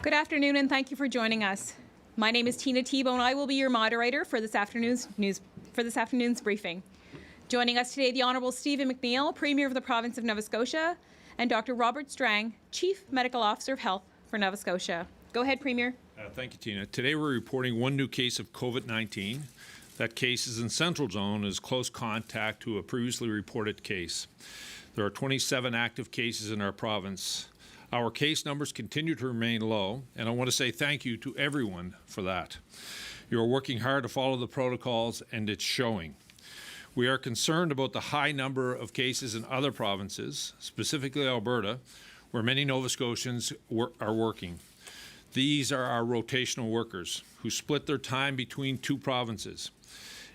Good afternoon, and thank you for joining us. My name is Tina Tebow, and I will be your moderator for this afternoon's briefing. Joining us today, the Honourable Stephen McNeil, Premier of the Province of Nova Scotia, and Dr. Robert Strang, Chief Medical Officer of Health for Nova Scotia. Go ahead, Premier. Thank you, Tina. Today we're reporting one new case of COVID-19. That case is in Central Zone as close contact to a previously reported case. There are 27 active cases in our province. Our case numbers continue to remain low, and I want to say thank you to everyone for that. You are working hard to follow the protocols, and it's showing. We are concerned about the high number of cases in other provinces, specifically Alberta, where many Nova Scotians are working. These are our rotational workers who split their time between two provinces.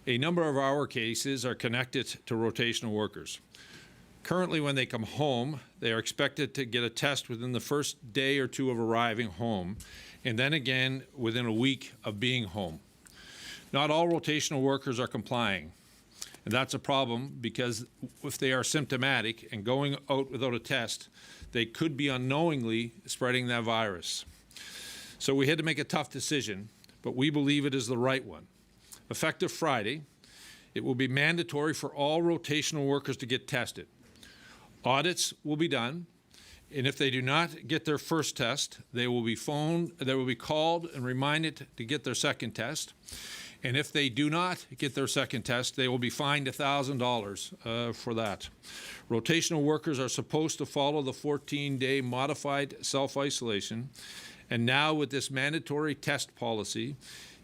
A number of our cases are connected to rotational workers. Currently, when they come home, they are expected to get a test within the first day or two of arriving home, and then again within a week of being home. Not all rotational workers are complying, and that's a problem because if they are symptomatic and going out without a test, they could be unknowingly spreading that virus. So we had to make a tough decision, but we believe it is the right one. Effective Friday, it will be mandatory for all rotational workers to get tested. Audits will be done, and if they do not get their first test, they will be called and reminded to get their second test. And if they do not get their second test, they will be fined $1,000 for that. Rotational workers are supposed to follow the 14-day modified self-isolation, and now with this mandatory test policy,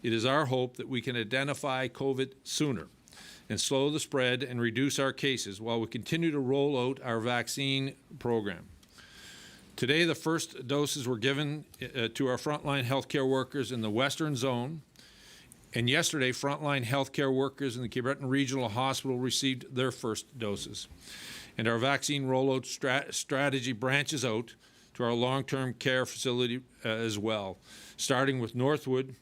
it is our hope that we can identify COVID sooner and slow the spread and reduce our cases while we continue to roll out our vaccine program. Today, the first doses were given to our frontline healthcare workers in the Western Zone, and yesterday, frontline healthcare workers in the Cape Breton Regional Hospital received their first doses. And our vaccine rollout strategy branches out to our long-term care facility as well, starting with Northwood.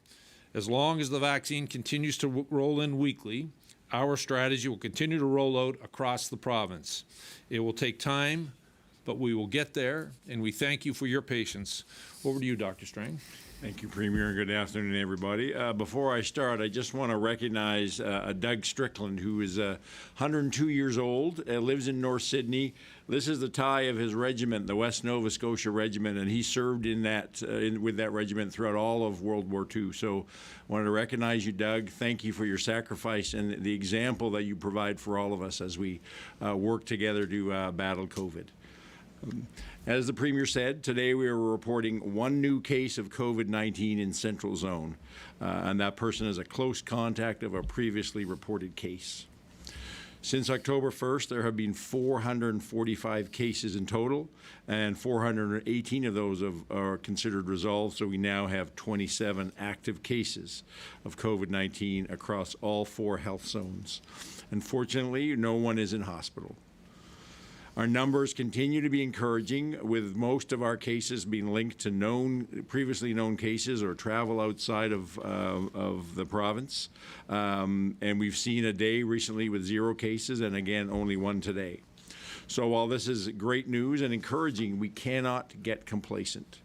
As long as the vaccine continues to roll in weekly, our strategy will continue to roll out across the province. It will take time, but we will get there, and we thank you for your patience. Over to you, Dr. Strang. Thank you, Premier, and good afternoon, everybody. Before I start, I just want to recognize Doug Strickland, who is 102 years old, lives in North Sydney. This is the tie of his regiment, the West Nova Scotia Regiment, and he served in that with that regiment throughout all of World War II. So I wanted to recognize you, Doug. Thank you for your sacrifice and the example that you provide for all of us as we work together to battle COVID. As the Premier said, today we are reporting one new case of COVID-19 in Central Zone, and that person is a close contact of a previously reported case. Since October 1st, there have been 445 cases in total, and 418 of those are considered resolved, so we now have 27 active cases of COVID-19 across all 4 health zones. Unfortunately, no one is in hospital. Our numbers continue to be encouraging, with most of our cases being linked to previously known cases or travel outside of the province. And we've seen a day recently with 0 cases, and again, only 1 today. So while this is great news and encouraging, we cannot get complacent.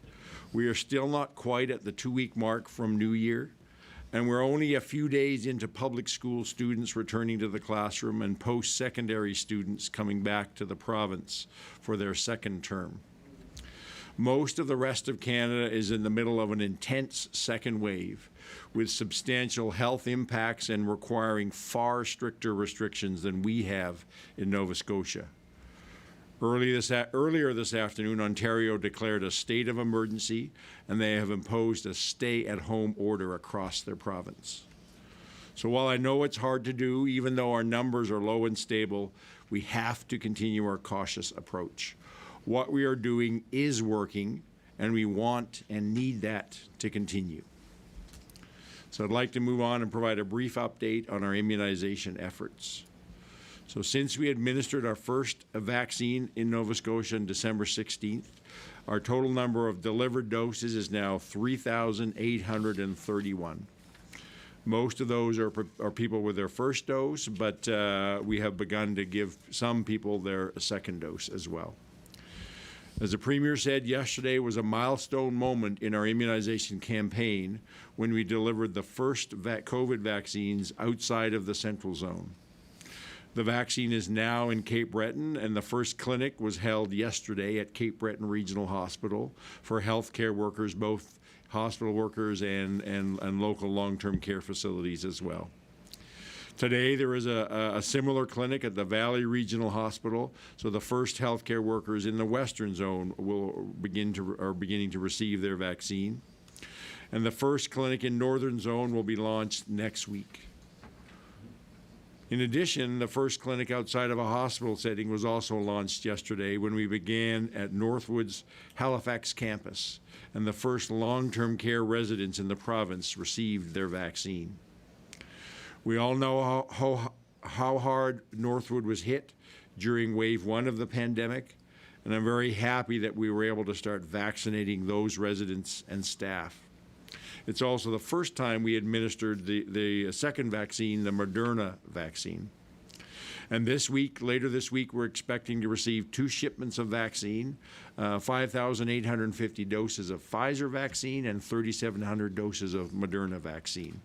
We are still not quite at the 2-week mark from New Year, and we're only a few days into public school students returning to the classroom and post-secondary students coming back to the province for their second term. Most of the rest of Canada is in the middle of an intense second wave, with substantial health impacts and requiring far stricter restrictions than we have in Nova Scotia. Earlier this afternoon, Ontario declared a state of emergency, and they have imposed a stay-at-home order across their province. So while I know it's hard to do, even though our numbers are low and stable, we have to continue our cautious approach. What we are doing is working, and we want and need that to continue. So I'd like to move on and provide a brief update on our immunization efforts. So since we administered our first vaccine in Nova Scotia on December 16th, our total number of delivered doses is now 3,831. Most of those are people with their first dose, but we have begun to give some people their second dose as well. As the Premier said, yesterday was a milestone moment in our immunization campaign when we delivered the first COVID vaccines outside of the Central Zone. The vaccine is now in Cape Breton, and the first clinic was held yesterday at Cape Breton Regional Hospital for healthcare workers, both hospital workers and local long-term care facilities as well. Today, there is a similar clinic at the Valley Regional Hospital, so the first healthcare workers in the Western Zone are beginning to receive their vaccine. And the first clinic in Northern Zone will be launched next week. In addition, the first clinic outside of a hospital setting was also launched yesterday when we began at Northwood's Halifax campus, and the first long-term care residents in the province received their vaccine. We all know how hard Northwood was hit during wave 1 of the pandemic, and I'm very happy that we were able to start vaccinating those residents and staff. It's also the first time we administered the second vaccine, the Moderna vaccine. And later this week, we're expecting to receive 2 shipments of vaccine, 5,850 doses of Pfizer vaccine and 3,700 doses of Moderna vaccine.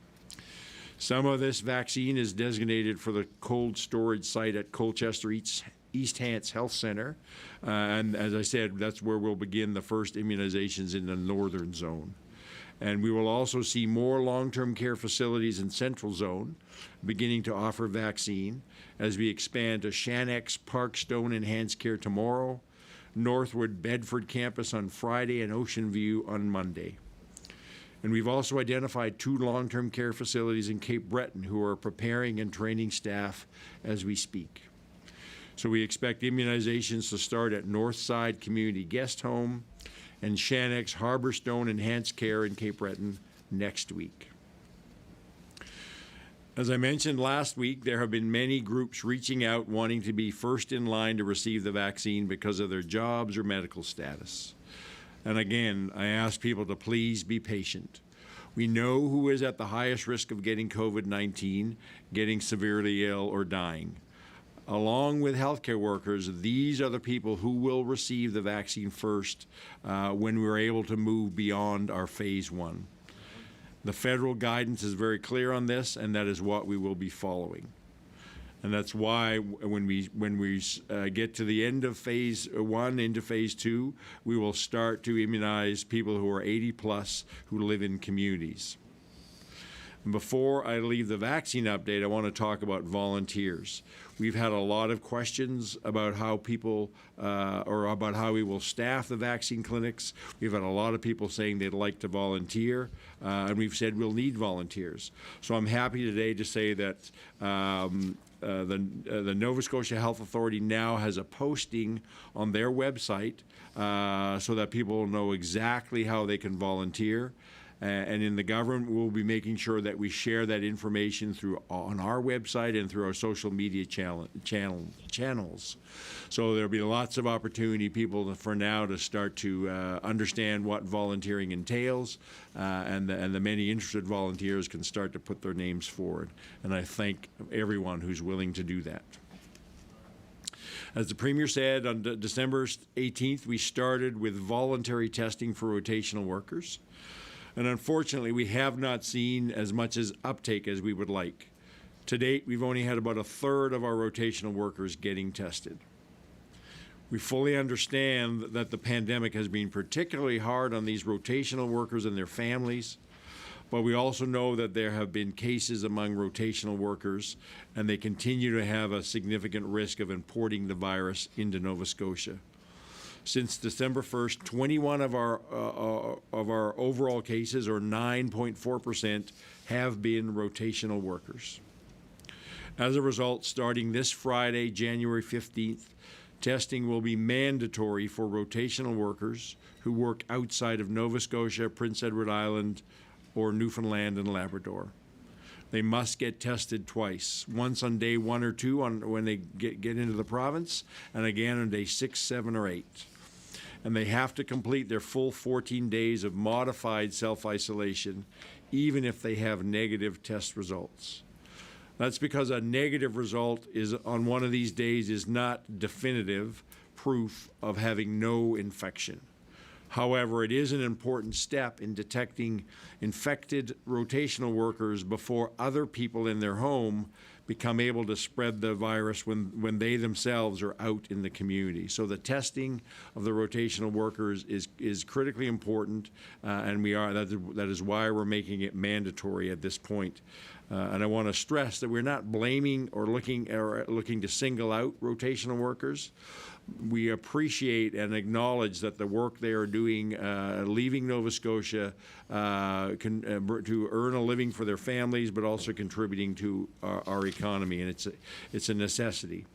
Some of this vaccine is designated for the cold storage site at Colchester East Hants Health Center. And as I said, that's where we'll begin the first immunizations in the Northern Zone. And we will also see more long-term care facilities in Central Zone beginning to offer vaccine as we expand to Shanx Parkstone Enhanced Care tomorrow, Northwood Bedford campus on Friday, and Ocean View on Monday. And we've also identified 2 long-term care facilities in Cape Breton who are preparing and training staff as we speak. So we expect immunizations to start at Northside Community Guest Home and Shanx Harborstone Enhanced Care in Cape Breton next week. As I mentioned last week, there have been many groups reaching out wanting to be first in line to receive the vaccine because of their jobs or medical status. And again, I ask people to please be patient. We know who is at the highest risk of getting COVID-19, getting severely ill, or dying. Along with healthcare workers, these are the people who will receive the vaccine first when we're able to move beyond our phase 1. The federal guidance is very clear on this, and that is what we will be following. And that's why when we get to the end of phase 1 into phase 2, we will start to immunize people who are 80 plus who live in communities. And before I leave the vaccine update, I want to talk about volunteers. We've had a lot of questions about how people, or about how we will staff the vaccine clinics. We've had a lot of people saying they'd like to volunteer, and we've said we'll need volunteers. So I'm happy today to say that the Nova Scotia Health Authority now has a posting on their website so that people will know exactly how they can volunteer. And in the government, we'll be making sure that we share that information on our website and through our social media channels. So there'll be lots of opportunity people for now to start to understand what volunteering entails, and the many interested volunteers can start to put their names forward. And I thank everyone who's willing to do that. As the Premier said, on December 18th, we started with voluntary testing for rotational workers. And unfortunately, we have not seen as much as uptake as we would like. To date, we've only had about 1/3 of our rotational workers getting tested. We fully understand that the pandemic has been particularly hard on these rotational workers and their families, but we also know that there have been cases among rotational workers, and they continue to have a significant risk of importing the virus into Nova Scotia. Since December 1st, 21 of our overall cases, or 9.4%, have been rotational workers. As a result, starting this Friday, January 15th, testing will be mandatory for rotational workers who work outside of Nova Scotia, Prince Edward Island, or Newfoundland and Labrador. They must get tested twice, once on day 1 or 2 when they get into the province, and again on day 6, 7, or 8. And they have to complete their full 14 days of modified self-isolation, even if they have negative test results. That's because a negative result on one of these days is not definitive, proof of having no infection. However, it is an important step in detecting infected rotational workers before other people in their home become able to spread the virus when they themselves are out in the community. So the testing of the rotational workers is critically important, and that is why we're making it mandatory at this point. And I want to stress that we're not blaming or looking to single out rotational workers. We appreciate and acknowledge that the work they are doing, leaving Nova Scotia to earn a living for their families, but also contributing to our economy, and it's a necessity.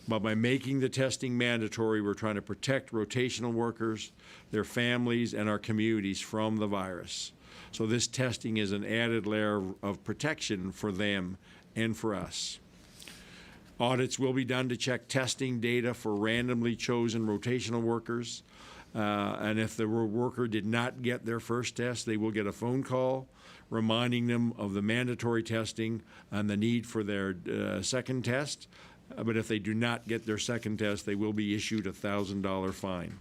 But by making the testing mandatory, we're trying to protect rotational workers, their families, and our communities from the virus. So this testing is an added layer of protection for them and for us. Audits will be done to check testing data for randomly chosen rotational workers. And if the worker did not get their first test, they will get a phone call reminding them of the mandatory testing and the need for their second test. But if they do not get their second test, they will be issued a $1,000 fine.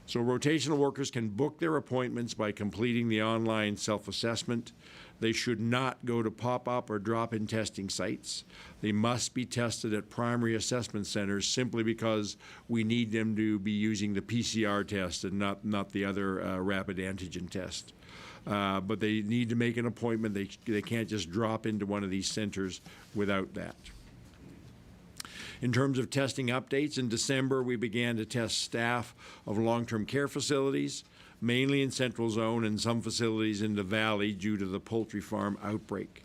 So rotational workers can book their appointments by completing the online self-assessment. They should not go to pop-up or drop-in testing sites. They must be tested at primary assessment centers simply because we need them to be using the PCR test and not the other rapid antigen test. But they need to make an appointment. They can't just drop into one of these centers without that. In terms of testing updates, in December we began to test staff of long-term care facilities, mainly in Central Zone and some facilities in the Valley due to the poultry farm outbreak.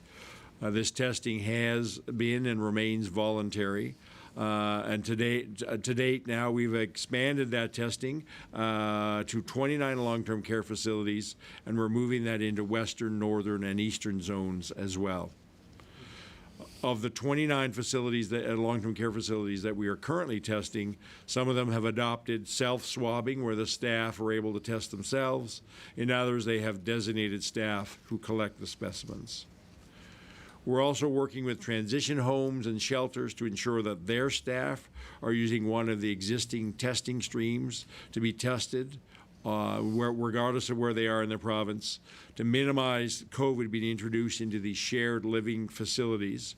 This testing has been and remains voluntary. And to date now we've expanded that testing to 29 long-term care facilities, and we're moving that into Western, Northern, and Eastern zones as well. Of the 29 facilities, long-term care facilities that we are currently testing, some of them have adopted self-swabbing, where the staff are able to test themselves. In others, they have designated staff who collect the specimens. We're also working with transition homes and shelters to ensure that their staff are using one of the existing testing streams to be tested, regardless of where they are in the province, to minimize COVID being introduced into these shared living facilities,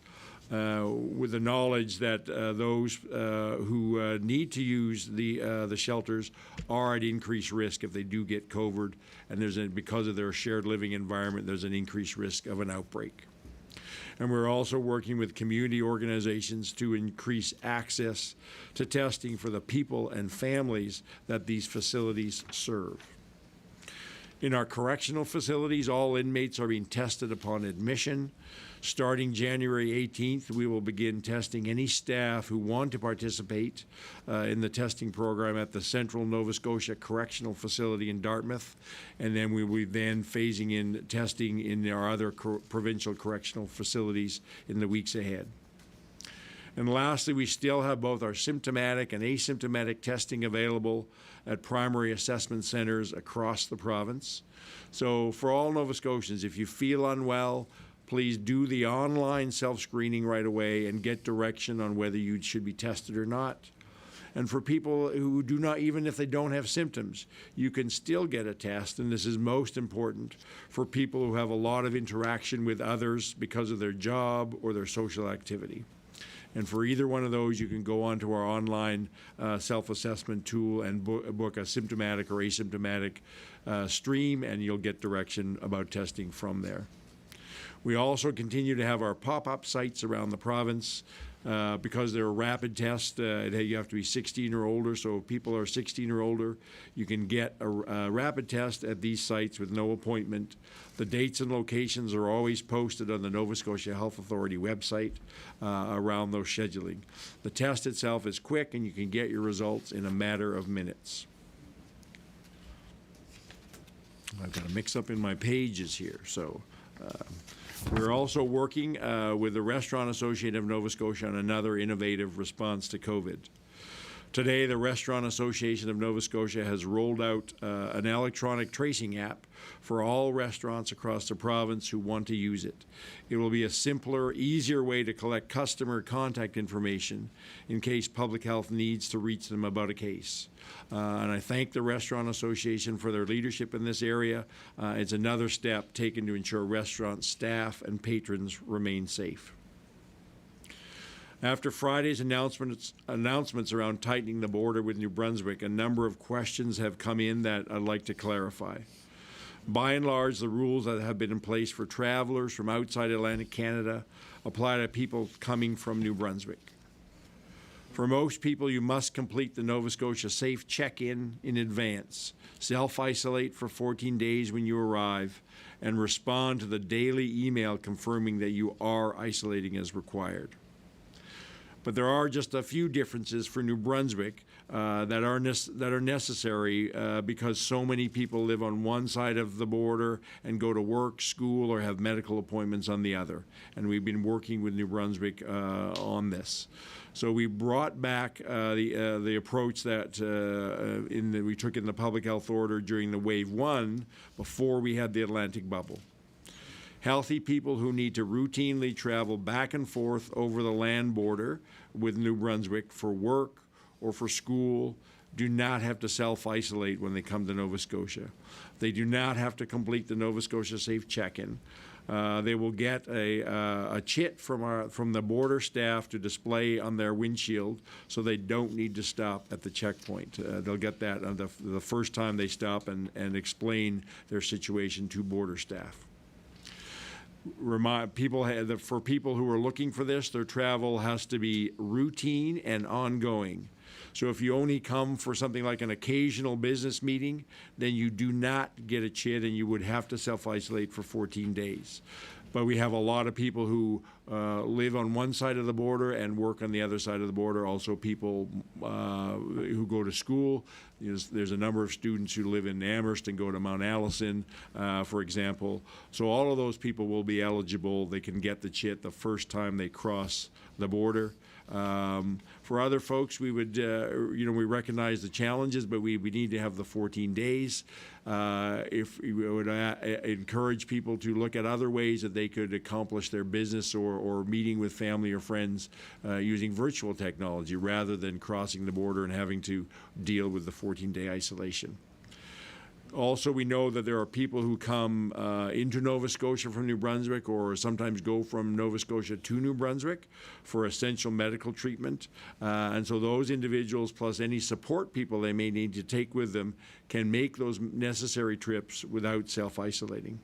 with the knowledge that those who need to use the shelters are at increased risk if they do get COVID, and because of their shared living environment, there's an increased risk of an outbreak. And we're also working with community organizations to increase access to testing for the people and families that these facilities serve. In our correctional facilities, all inmates are being tested upon admission. Starting January 18th, we will begin testing any staff who want to participate in the testing program at the Central Nova Scotia Correctional Facility in Dartmouth, and then we will be phasing in testing in our other provincial correctional facilities in the weeks ahead. And lastly, we still have both our symptomatic and asymptomatic testing available at primary assessment centers across the province. So for all Nova Scotians, if you feel unwell, please do the online self-screening right away and get direction on whether you should be tested or not. And for people who do not, even if they don't have symptoms, you can still get a test, and this is most important for people who have a lot of interaction with others because of their job or their social activity. And for either one of those, you can go onto our online self-assessment tool and book a symptomatic or asymptomatic stream, and you'll get direction about testing from there. We also continue to have our pop-up sites around the province. Because they're a rapid test, you have to be 16 or older, so if people are 16 or older, you can get a rapid test at these sites with no appointment. The dates and locations are always posted on the Nova Scotia Health Authority website around those scheduling. The test itself is quick, and you can get your results in a matter of minutes. I've got a mix-up in my pages here, so... We're also working with the Restaurant Association of Nova Scotia on another innovative response to COVID. Today, the Restaurant Association of Nova Scotia has rolled out an electronic tracing app for all restaurants across the province who want to use it. It will be a simpler, easier way to collect customer contact information in case public health needs to reach them about a case. And I thank the Restaurant Association for their leadership in this area. It's another step taken to ensure restaurant staff and patrons remain safe. After Friday's announcements around tightening the border with New Brunswick, a number of questions have come in that I'd like to clarify. By and large, the rules that have been in place for travelers from outside Atlantic Canada apply to people coming from New Brunswick. For most people, you must complete the Nova Scotia Safe Check-in in advance, self-isolate for 14 days when you arrive, and respond to the daily email confirming that you are isolating as required. But there are just a few differences for New Brunswick that are necessary because so many people live on one side of the border and go to work, school, or have medical appointments on the other. And we've been working with New Brunswick on this. So we brought back the approach that we took in the public health order during the Wave 1 before we had the Atlantic bubble. Healthy people who need to routinely travel back and forth over the land border with New Brunswick for work or for school do not have to self-isolate when they come to Nova Scotia. They do not have to complete the Nova Scotia Safe Check-in. They will get a chit from the border staff to display on their windshield, so they don't need to stop at the checkpoint. They'll get that the first time they stop and explain their situation to border staff. For people who are looking for this, their travel has to be routine and ongoing. So if you only come for something like an occasional business meeting, then you do not get a chit and you would have to self-isolate for 14 days. But we have a lot of people who live on one side of the border and work on the other side of the border. Also people who go to school. There's a number of students who live in Amherst and go to Mount Allison, for example. So all of those people will be eligible. They can get the chit the first time they cross the border. For other folks, we would, we recognize the challenges, but we need to have the 14 days. If we would encourage people to look at other ways that they could accomplish their business or meeting with family or friends using virtual technology rather than crossing the border and having to deal with the 14-day isolation. Also, we know that there are people who come into Nova Scotia from New Brunswick or sometimes go from Nova Scotia to New Brunswick for essential medical treatment. And so those individuals, plus any support people they may need to take with them, can make those necessary trips without self-isolating.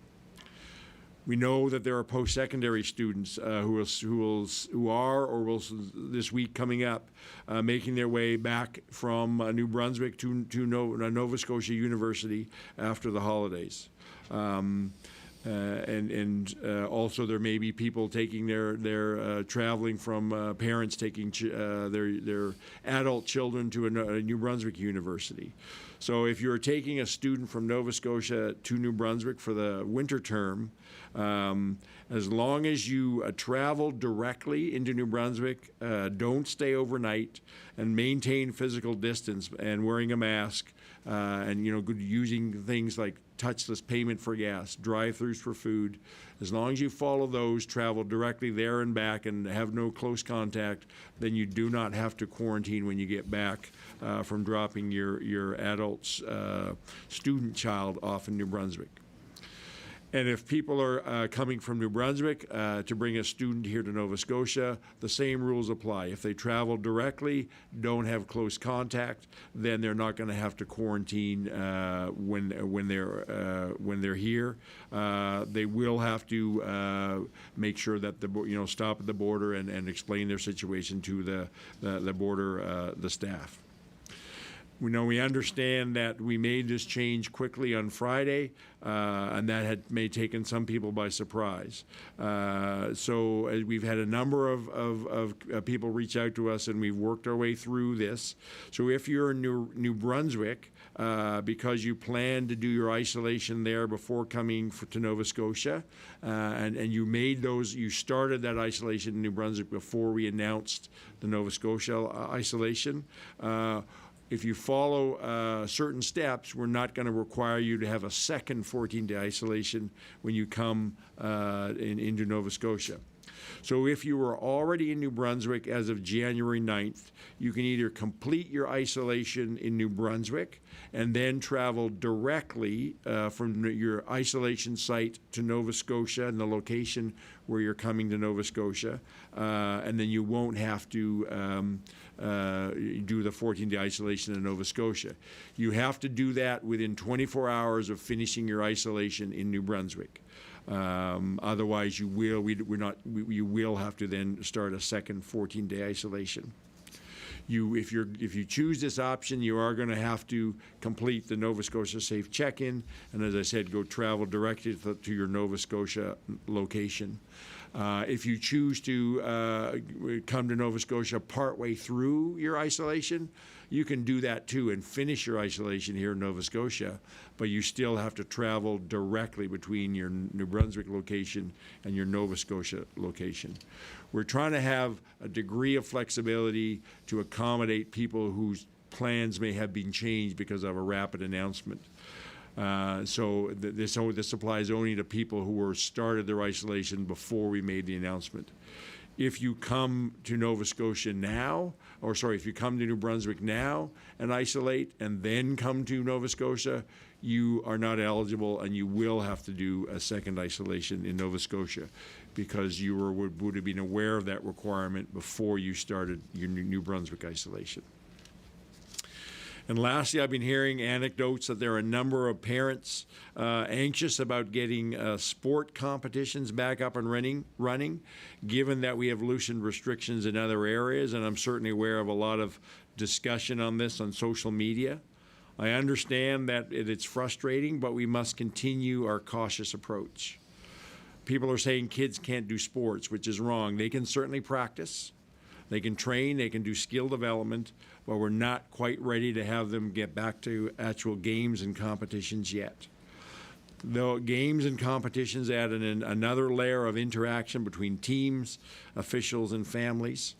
We know that there are post-secondary students who are or will this week coming up making their way back from New Brunswick to Nova Scotia University after the holidays. Also there may be people taking their traveling from parents taking their adult children to a New Brunswick university. So if you're taking a student from Nova Scotia to New Brunswick for the winter term, as long as you travel directly into New Brunswick, don't stay overnight, and maintain physical distance and wearing a mask, and using things like touchless payment for gas, drive-thrus for food. As long as you follow those, travel directly there and back, and have no close contact, then you do not have to quarantine when you get back from dropping your adult student child off in New Brunswick. And if people are coming from New Brunswick to bring a student here to Nova Scotia, the same rules apply. If they travel directly, don't have close contact, then they're not going to have to quarantine when they're here. They will have to make sure that stop at the border and explain their situation to the border the staff. We understand that we made this change quickly on Friday, and that may taken some people by surprise. So we've had a number of people reach out to us, and we've worked our way through this. So if you're in New Brunswick, because you plan to do your isolation there before coming to Nova Scotia, and you started that isolation in New Brunswick before we announced the Nova Scotia isolation. If you follow certain steps, we're not going to require you to have a second 14-day isolation when you come into Nova Scotia. So if you were already in New Brunswick as of January 9th, you can either complete your isolation in New Brunswick and then travel directly from your isolation site to Nova Scotia and the location where you're coming to Nova Scotia, and then you won't have to do the 14-day isolation in Nova Scotia. You have to do that within 24 hours of finishing your isolation in New Brunswick. Otherwise, you will have to then start a second 14-day isolation. If you choose this option, you are going to have to complete the Nova Scotia Safe Check-in, and as I said, go travel directly to your Nova Scotia location. If you choose to come to Nova Scotia partway through your isolation, you can do that too and finish your isolation here in Nova Scotia, but you still have to travel directly between your New Brunswick location and your Nova Scotia location. We're trying to have a degree of flexibility to accommodate people whose plans may have been changed because of a rapid announcement. So this applies only to people who were started their isolation before we made the announcement. If you come to Nova Scotia now, if you come to New Brunswick now and isolate and then come to Nova Scotia, you are not eligible and you will have to do a second isolation in Nova Scotia because you would have been aware of that requirement before you started your New Brunswick isolation. And lastly, I've been hearing anecdotes that there are a number of parents anxious about getting sport competitions back up and running, given that we have loosened restrictions in other areas, and I'm certainly aware of a lot of discussion on this on social media. I understand that it's frustrating, but we must continue our cautious approach. People are saying kids can't do sports, which is wrong. They can certainly practice. They can train, they can do skill development, but we're not quite ready to have them get back to actual games and competitions yet. Though games and competitions add another layer of interaction between teams, officials, and families.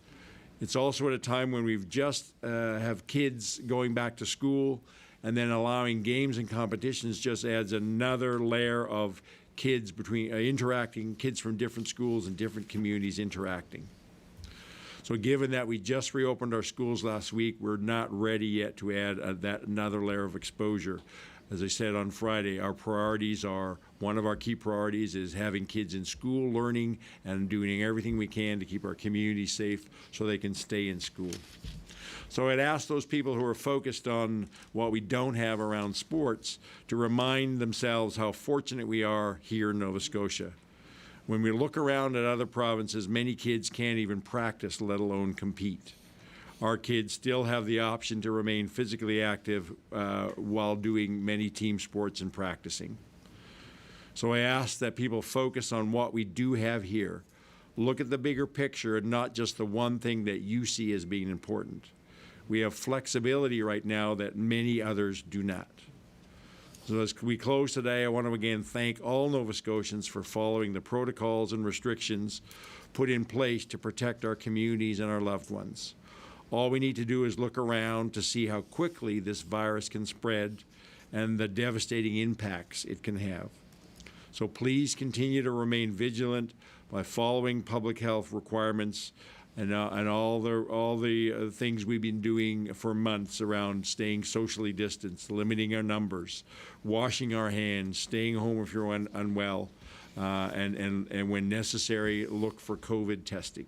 It's also at a time when we've just have kids going back to school, and then allowing games and competitions just adds another layer of kids interacting, kids from different schools and different communities interacting. So given that we just reopened our schools last week, we're not ready yet to add that another layer of exposure. As I said on Friday, one of our key priorities is having kids in school learning and doing everything we can to keep our community safe so they can stay in school. So I'd ask those people who are focused on what we don't have around sports to remind themselves how fortunate we are here in Nova Scotia. When we look around at other provinces, many kids can't even practice, let alone compete. Our kids still have the option to remain physically active while doing many team sports and practicing. So I ask that people focus on what we do have here. Look at the bigger picture and not just the one thing that you see as being important. We have flexibility right now that many others do not. So as we close today, I want to again thank all Nova Scotians for following the protocols and restrictions put in place to protect our communities and our loved ones. All we need to do is look around to see how quickly this virus can spread and the devastating impacts it can have. So please continue to remain vigilant by following public health requirements and all the things we've been doing for months around staying socially distanced, limiting our numbers, washing our hands, staying home if you're unwell, and when necessary, look for COVID testing.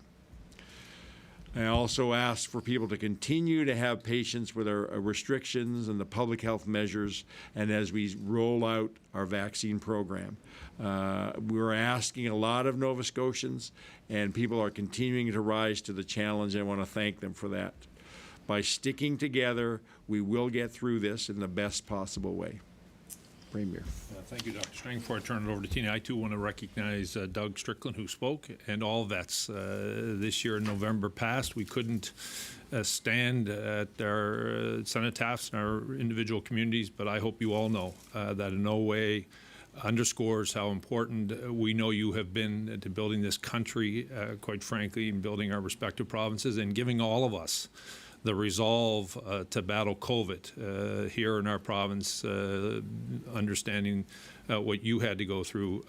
I also ask for people to continue to have patience with our restrictions and the public health measures, and as we roll out our vaccine program. We're asking a lot of Nova Scotians, and people are continuing to rise to the challenge, and I want to thank them for that. By sticking together, we will get through this in the best possible way. Premier. Thank you, Dr. Strang. Before I turn it over to Tina, I too want to recognize Doug Strickland, who spoke, and all vets. This year in November past, we couldn't stand at our cenotaphs in our individual communities, but I hope you all know that in no way underscores how important we know you have been to building this country, quite frankly, and building our respective provinces and giving all of us the resolve to battle COVID here in our province, understanding what you had to go through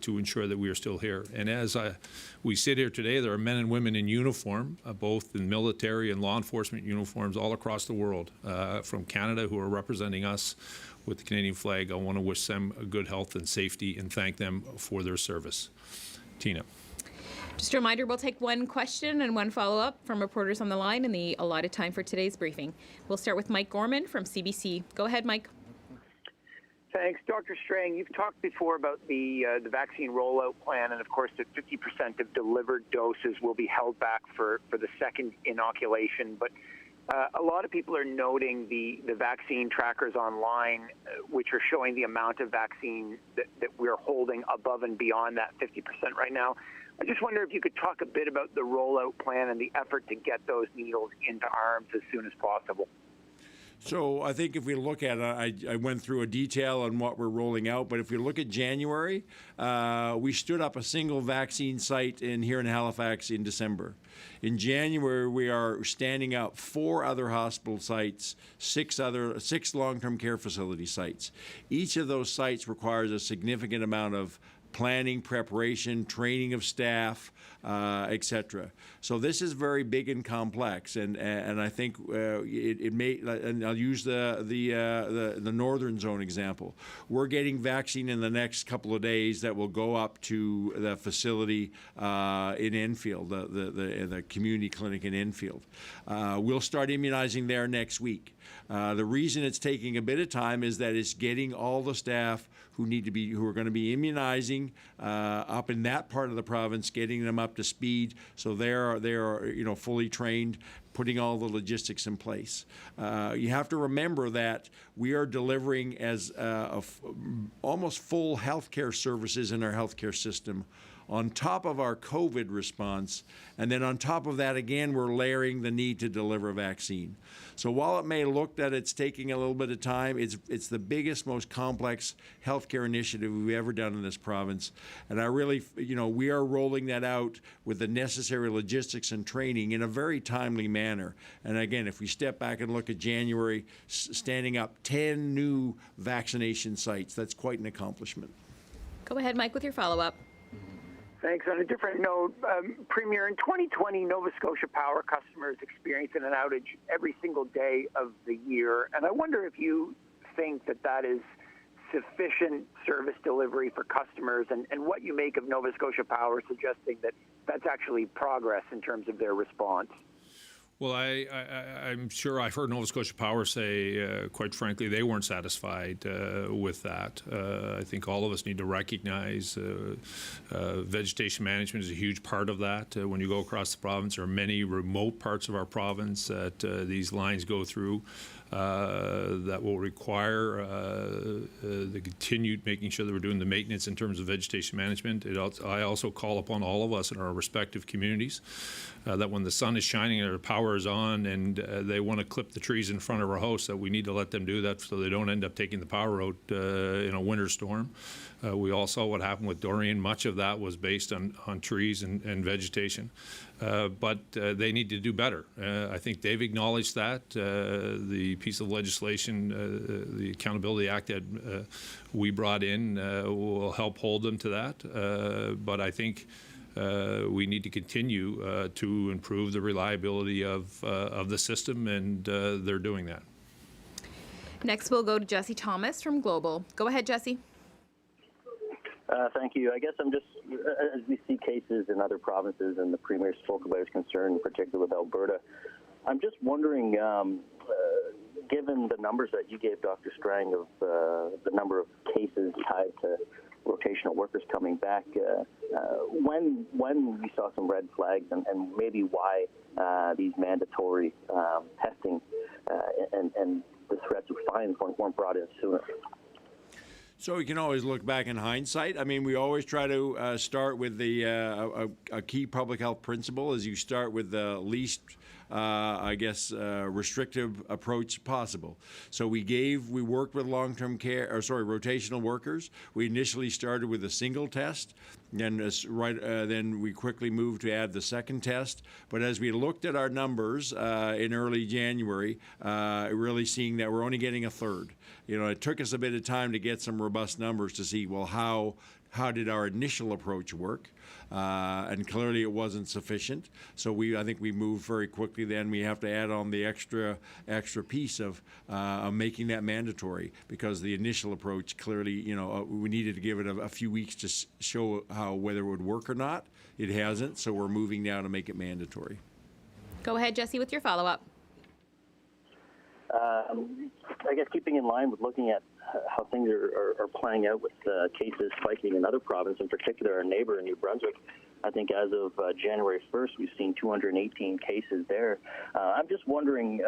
to ensure that we are still here. And as we sit here today, there are men and women in uniform, both in military and law enforcement uniforms all across the world, from Canada, who are representing us with the Canadian flag. I want to wish them good health and safety and thank them for their service. Tina. Just a reminder, we'll take one question and one follow-up from reporters on the line in the allotted time for today's briefing. We'll start with Mike Gorman from CBC. Go ahead, Mike. Thanks. Dr. Strang, you've talked before about the vaccine rollout plan, and of course that 50% of delivered doses will be held back for the second inoculation. But a lot of people are noting the vaccine trackers online, which are showing the amount of vaccine that we're holding above and beyond that 50% right now. I just wonder if you could talk a bit about the rollout plan and the effort to get those needles into arms as soon as possible. So I think if we look at it, I went through a detail on what we're rolling out, but if we look at January, we stood up a single vaccine site here in Halifax in December. In January, we are standing up 4 other hospital sites, 6 long-term care facility sites. Each of those sites requires a significant amount of planning, preparation, training of staff, etc. So this is very big and complex, and I think it may. And I'll use the northern zone example. We're getting vaccine in the next couple of days that will go up to the facility in Enfield, the community clinic in Enfield. We'll start immunizing there next week. The reason it's taking a bit of time is that it's getting all the staff who are going to be immunizing up in that part of the province, getting them up to speed so they are fully trained, putting all the logistics in place. You have to remember that we are delivering as almost full healthcare services in our healthcare system on top of our COVID response, and then on top of that, again, we're layering the need to deliver a vaccine. So while it may look that it's taking a little bit of time, it's the biggest, most complex healthcare initiative we've ever done in this province. And I really, we are rolling that out with the necessary logistics and training in a very timely manner. And again, if we step back and look at January, standing up 10 new vaccination sites, that's quite an accomplishment. Go ahead, Mike, with your follow-up. Thanks. On a different note, Premier, in 2020, Nova Scotia Power customers experienced an outage every single day of the year. And I wonder if you think that is sufficient service delivery for customers and what you make of Nova Scotia Power suggesting that that's actually progress in terms of their response. Well, I'm sure I've heard Nova Scotia Power say, quite frankly, they weren't satisfied with that. I think all of us need to recognize vegetation management is a huge part of that. When you go across the province, there are many remote parts of our province that these lines go through that will require the continued making sure that we're doing the maintenance in terms of vegetation management. I also call upon all of us in our respective communities that when the sun is shining and our power is on and they want to clip the trees in front of our house, that we need to let them do that so they don't end up taking the power out in a winter storm. We all saw what happened with Dorian. Much of that was based on trees and vegetation. But they need to do better. I think they've acknowledged that. The piece of legislation, the Accountability Act that we brought in will help hold them to that. But I think we need to continue to improve the reliability of the system, and they're doing that. Next, we'll go to Jesse Thomas from Global. Go ahead, Jesse. Thank you. I guess I'm just, as we see cases in other provinces, and the Premier spoke about his concern, in particular with Alberta, I'm just wondering, given the numbers that you gave, Dr. Strang, of the number of cases tied to rotational workers coming back. When we saw some red flags and maybe why these mandatory testing and the threats of fines weren't brought in sooner. So we can always look back in hindsight. I mean, we always try to start with the a key public health principle is you start with the least, restrictive approach possible. So we worked with rotational workers. We initially started with a single test. Then we quickly moved to add the second test. But as we looked at our numbers in early January, really seeing that we're only getting a third. You know, it took us a bit of time to get some robust numbers to see, well, how did our initial approach work? And clearly it wasn't sufficient. So I think we moved very quickly. Then we have to add on the extra piece of making that mandatory, because the initial approach clearly, we needed to give it a few weeks to show whether it would work or not. It hasn't, so we're moving now to make it mandatory. Go ahead, Jesse, with your follow-up. I guess keeping in line with looking at how things are playing out with cases spiking in other provinces, in particular our neighbor in New Brunswick, I think as of January 1st, we've seen 218 cases there. I'm just wondering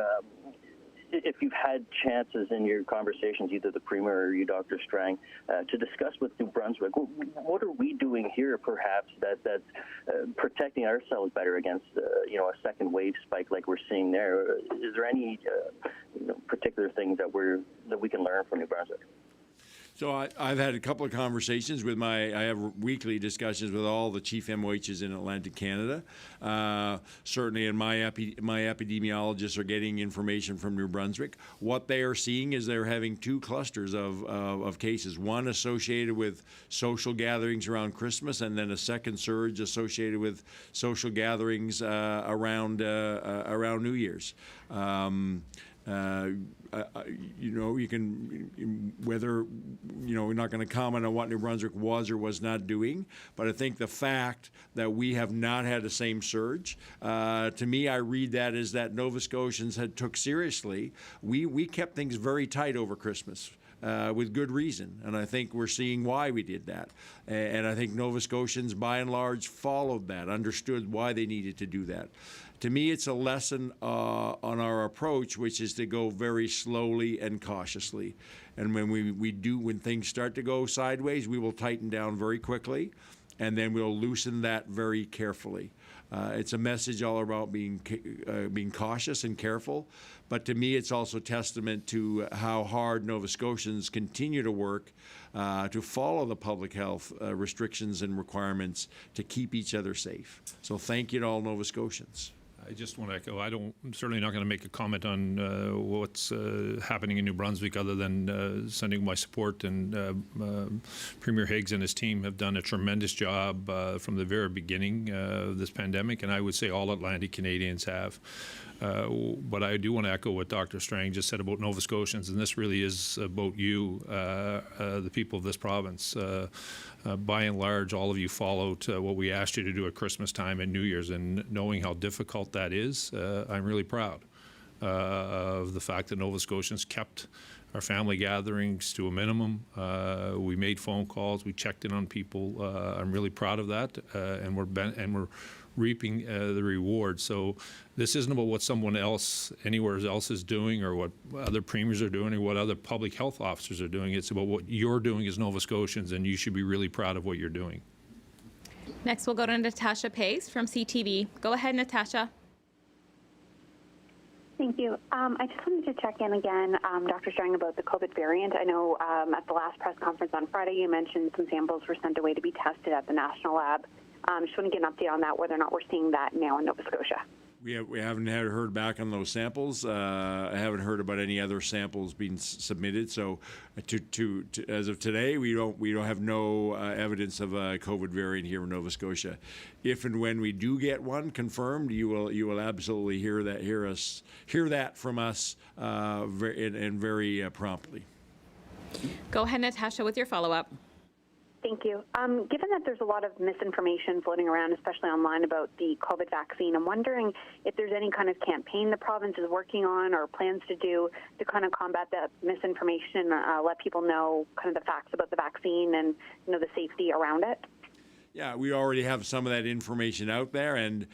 if you've had chances in your conversations, either the Premier or you, Dr. Strang, to discuss with New Brunswick, what are we doing here, perhaps, that's protecting ourselves better against, a second wave spike like we're seeing there? Is there any particular things that we can learn from New Brunswick? So I've had a couple of conversations with I have weekly discussions with all the chief MOHs in Atlantic Canada. Certainly, and my epidemiologists are getting information from New Brunswick. What they are seeing is they're having two clusters of cases. One associated with social gatherings around Christmas, and then a second surge associated with social gatherings around New Year's. You can, whether, we're not going to comment on what New Brunswick was or was not doing, but I think the fact that we have not had the same surge, to me, I read that as that Nova Scotians took seriously. We kept things very tight over Christmas. With good reason, and I think we're seeing why we did that. And I think Nova Scotians, by and large, followed that, understood why they needed to do that. To me, it's a lesson on our approach, which is to go very slowly and cautiously. And when things start to go sideways, we will tighten down very quickly, and then we'll loosen that very carefully. It's a message all about being cautious and careful, but to me, it's also testament to how hard Nova Scotians continue to work to follow the public health restrictions and requirements to keep each other safe. So thank you to all Nova Scotians. I just want to echo, I'm certainly not going to make a comment on what's happening in New Brunswick other than sending my support. And Premier Higgs and his team have done a tremendous job from the very beginning of this pandemic, and I would say all Atlantic Canadians have. But I do want to echo what Dr. Strang just said about Nova Scotians, and this really is about you, the people of this province. By and large, all of you followed what we asked you to do at Christmas time and New Year's, and knowing how difficult that is, I'm really proud of the fact that Nova Scotians kept our family gatherings to a minimum. We made phone calls, we checked in on people. I'm really proud of that, and we're reaping the reward. So this isn't about what someone else anywhere else is doing, or what other premiers are doing, or what other public health officers are doing. It's about what you're doing as Nova Scotians, and you should be really proud of what you're doing. Next, we'll go to Natasha Pace from CTV. Go ahead, Natasha. Thank you. I just wanted to check in again, Dr. Strang, about the COVID variant. I know at the last press conference on Friday, you mentioned some samples were sent away to be tested at the national lab. Just want to get an update on that, whether or not we're seeing that now in Nova Scotia. We haven't heard back on those samples. I haven't heard about any other samples being submitted. So, as of today, we don't have no evidence of a COVID variant here in Nova Scotia. If and when we do get one confirmed, you will absolutely hear that from us very promptly. Go ahead, Natasha, with your follow-up. Thank you. Given that there's a lot of misinformation floating around, especially online, about the COVID vaccine, I'm wondering if there's any kind of campaign the province is working on or plans to do to kind of combat that misinformation, let people know kind of the facts about the vaccine and, the safety around it. Yeah, we already have some of that information out there, and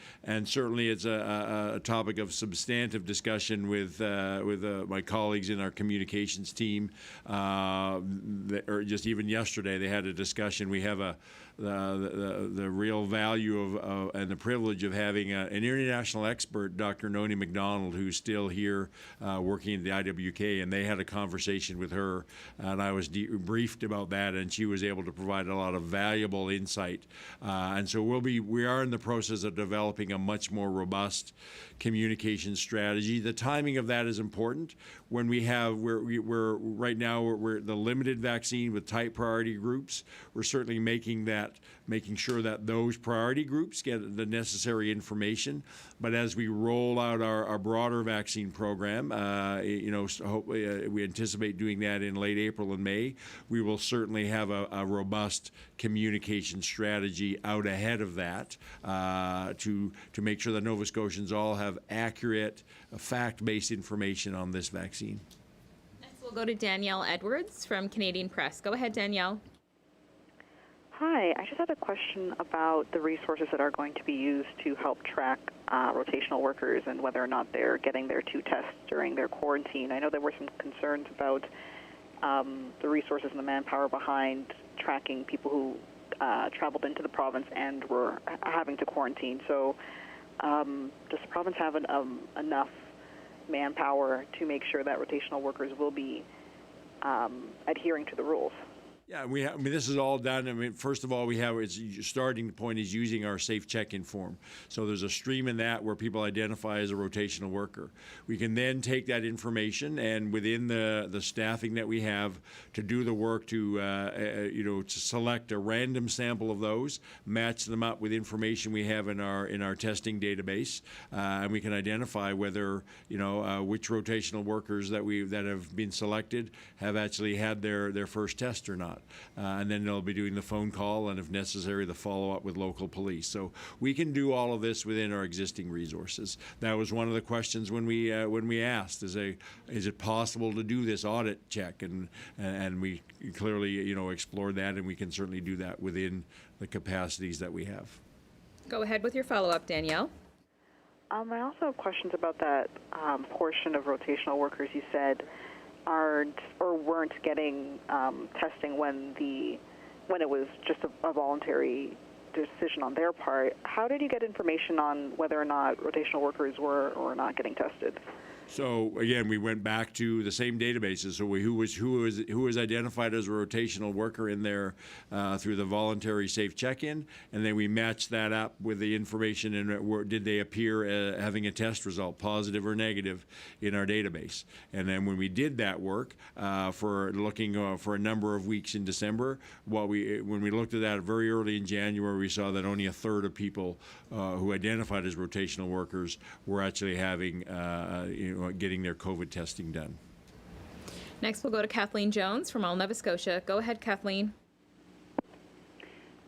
certainly it's a topic of substantive discussion with my colleagues in our communications team. Or just even yesterday, they had a discussion. We have the real value of and the privilege of having an international expert, Dr. Noni McDonald, who's still here working at the IWK, and they had a conversation with her, and I was briefed about that, and she was able to provide a lot of valuable insight. And so we are in the process of developing a much more robust communication strategy. The timing of that is important. When we're right now we're the limited vaccine with tight priority groups. We're certainly making sure that those priority groups get the necessary information. But as we roll out our broader vaccine program, hopefully we anticipate doing that in late April and May. We will certainly have a robust communication strategy out ahead of that to make sure that Nova Scotians all have accurate, fact-based information on this vaccine. Next, we'll go to Danielle Edwards from Canadian Press. Go ahead, Danielle. Hi, I just had a question about the resources that are going to be used to help track rotational workers and whether or not they're getting their 2 tests during their quarantine. I know there were some concerns about the resources and the manpower behind tracking people who traveled into the province and were having to quarantine. So does the province have enough manpower to make sure that rotational workers will be adhering to the rules? Yeah, this is all done. First of all, its starting point is using our safe check-in form. So there's a stream in that where people identify as a rotational worker. We can then take that information and within the staffing that we have to do the work to select a random sample of those, match them up with information we have in our testing database, and we can identify whether which rotational workers that have been selected have actually had their first test or not. And then they'll be doing the phone call and, if necessary, the follow-up with local police. So we can do all of this within our existing resources. That was one of the questions when we asked, is it possible to do this audit check? And we clearly explored that, and we can certainly do that within the capacities that we have. Go ahead with your follow-up, Danielle. I also have questions about that portion of rotational workers you said aren't or weren't getting testing when it was just a voluntary decision on their part. How did you get information on whether or not rotational workers were or not getting tested? So again, we went back to the same databases. So who was identified as a rotational worker in there through the voluntary safe check-in, and then we matched that up with the information and did they appear having a test result, positive or negative, in our database. And then when we did that work for looking for a number of weeks in December, when we looked at that very early in January, we saw that only a third of people who identified as rotational workers were actually having getting their COVID testing done. Next, we'll go to Kathleen Jones from All Nova Scotia. Go ahead, Kathleen.